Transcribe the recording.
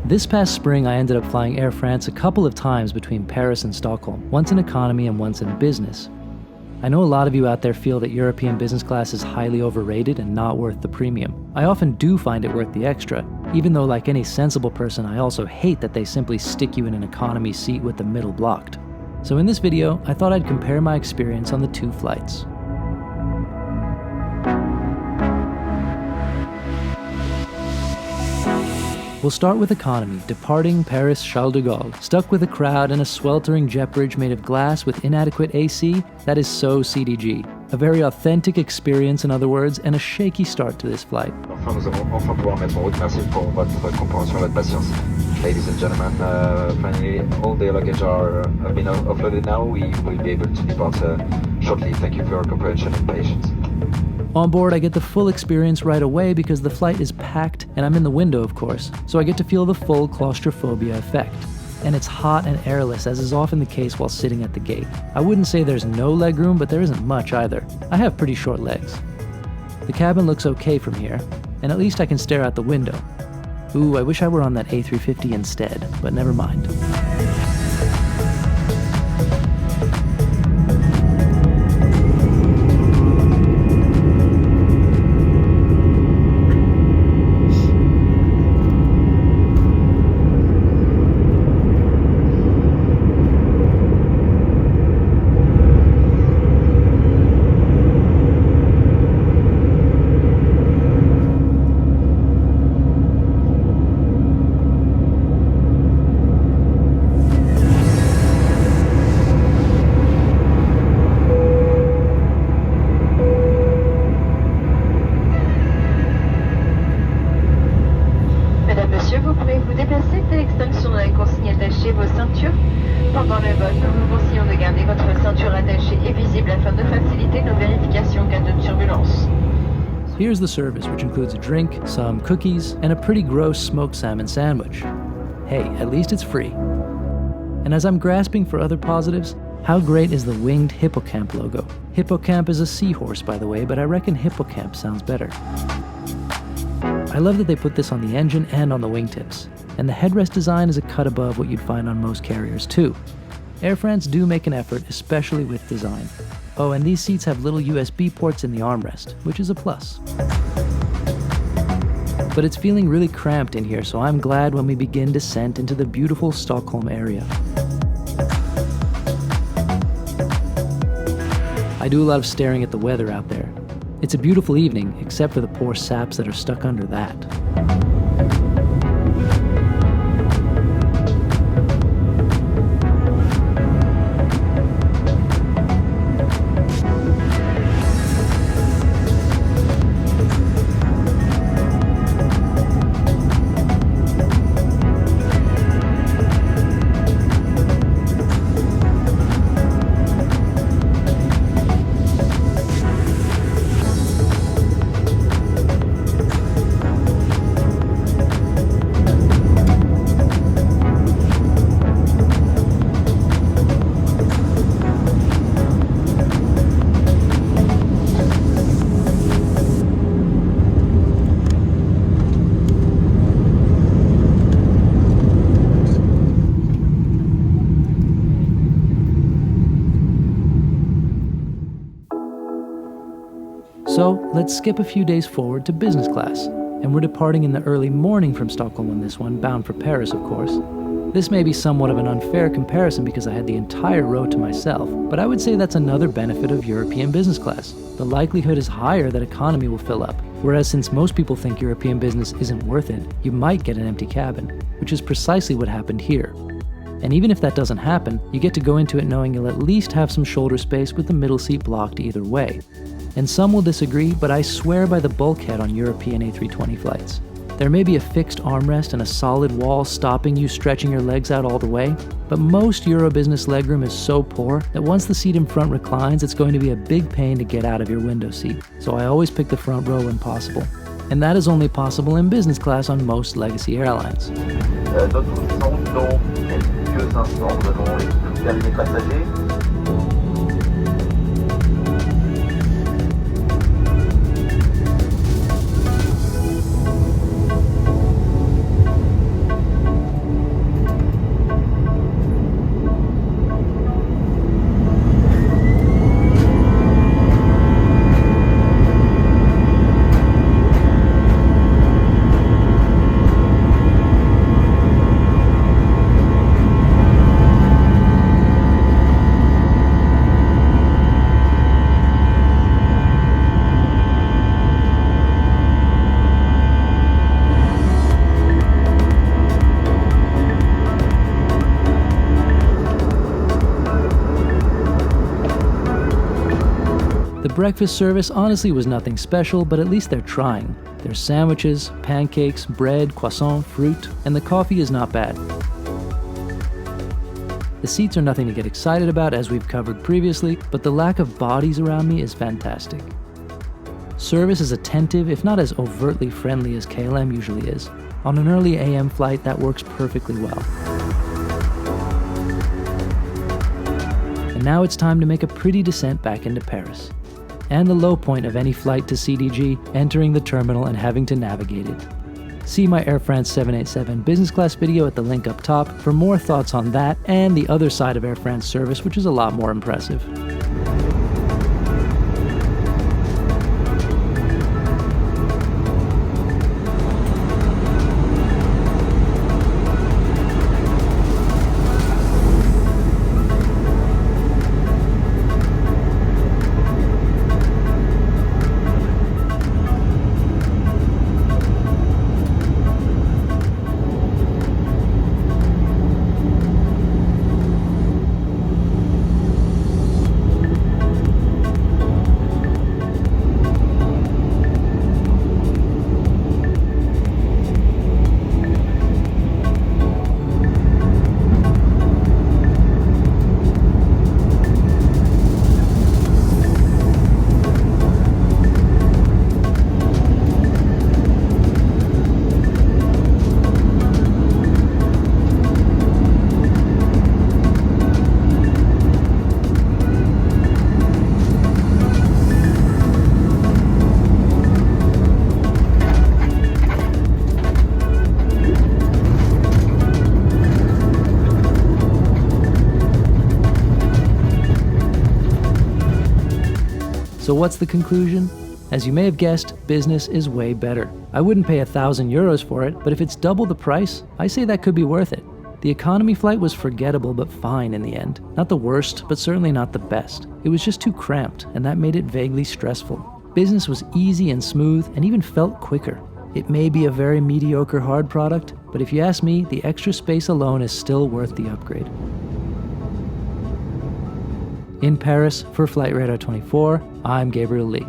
This past spring, I ended up flying Air France a couple of times between Paris and Stockholm, once in economy and once in business. I know a lot of you out there feel that European business class is highly overrated and not worth the premium. I often do find it worth the extra, even though like any sensible person, I also hate that they simply stick you in an economy seat with the middle blocked. So in this video, I thought I'd compare my experience on the two flights. We'll start with economy, departing Paris Charles de Gaulle, stuck with a crowd in a sweltering jet bridge made of glass with inadequate AC. That is so CDG. A very authentic experience, in other words, and a shaky start to this flight. Enfin, nous allons enfin pouvoir mettre en route. Merci pour votre compréhension et votre patience. Ladies and gentlemen, finally all the luggage have been offloaded now. We will be able to depart shortly. Thank you for your comprehension and patience. On board, I get the full experience right away because the flight is packed and I'm in the window, of course, so I get to feel the full claustrophobia effect. And it's hot and airless, as is often the case while sitting at the gate. I wouldn't say there's no legroom, but there isn't much either. I have pretty short legs. The cabin looks okay from here, and at least I can stare out the window. Ooh, I wish I were on that A350 instead, but never mind. Vous pouvez vous déplacer dès l'extinction de la consigne attachée vos ceintures. Pendant le vol, nous vous conseillons de garder votre ceinture attachée et visible afin de faciliter nos vérifications en cas de turbulence. Here's the service, which includes a drink, some cookies, and a pretty gross smoked salmon sandwich. Hey, at least it's free. And as I'm grasping for other positives, how great is the winged hippocamp logo? Hippocamp is a seahorse, by the way, but I reckon hippocamp sounds better. I love that they put this on the engine and on the wingtips, and the headrest design is a cut above what you'd find on most carriers too. Air France do make an effort, especially with design. Oh, and these seats have little USB ports in the armrest, which is a plus. But it's feeling really cramped in here, so I'm glad when we begin descent into the beautiful Stockholm area. I do a lot of staring at the weather out there. It's a beautiful evening, except for the poor saps that are stuck under that. So let's skip a few days forward to business class, and we're departing in the early morning from Stockholm on this one, bound for Paris, of course. This may be somewhat of an unfair comparison because I had the entire row to myself, but I would say that's another benefit of European business class. The likelihood is higher that economy will fill up, whereas since most people think European business isn't worth it, you might get an empty cabin, which is precisely what happened here. And even if that doesn't happen, you get to go into it knowing you'll at least have some shoulder space with the middle seat blocked either way. And some will disagree, but I swear by the bulkhead on European A320 flights. There may be a fixed armrest and a solid wall stopping you stretching your legs out all the way, but most Euro business legroom is so poor that once the seat in front reclines, it's going to be a big pain to get out of your window seat. So I always pick the front row when possible. And that is only possible in business class on most legacy airlines. Notre descente dans quelques instants, nous avons les derniers passagers. breakfast service honestly was nothing special, but at least they're trying. There's sandwiches, pancakes, bread, croissant, fruit, and the coffee is not bad. The seats are nothing to get excited about, as we've covered previously, but the lack of bodies around me is fantastic. Service is attentive, if not as overtly friendly as KLM usually is. On an early AM flight, that works perfectly well. And now it's time to make a pretty descent back into Paris. And the low point of any flight to CDG, entering the terminal and having to navigate it. See my Air France 787 business class video at the link up top for more thoughts on that and the other side of Air France service, which is a lot more impressive. So what's the conclusion? As you may have guessed, business is way better. I wouldn't pay €1,000 for it, but if it's double the price, I say that could be worth it. The economy flight was forgettable but fine in the end. Not the worst, but certainly not the best. It was just too cramped, and that made it vaguely stressful. Business was easy and smooth, and even felt quicker. It may be a very mediocre hard product, but if you ask me, the extra space alone is still worth the upgrade. In Paris, for Flight Radar 24, I'm Gabriel Lee.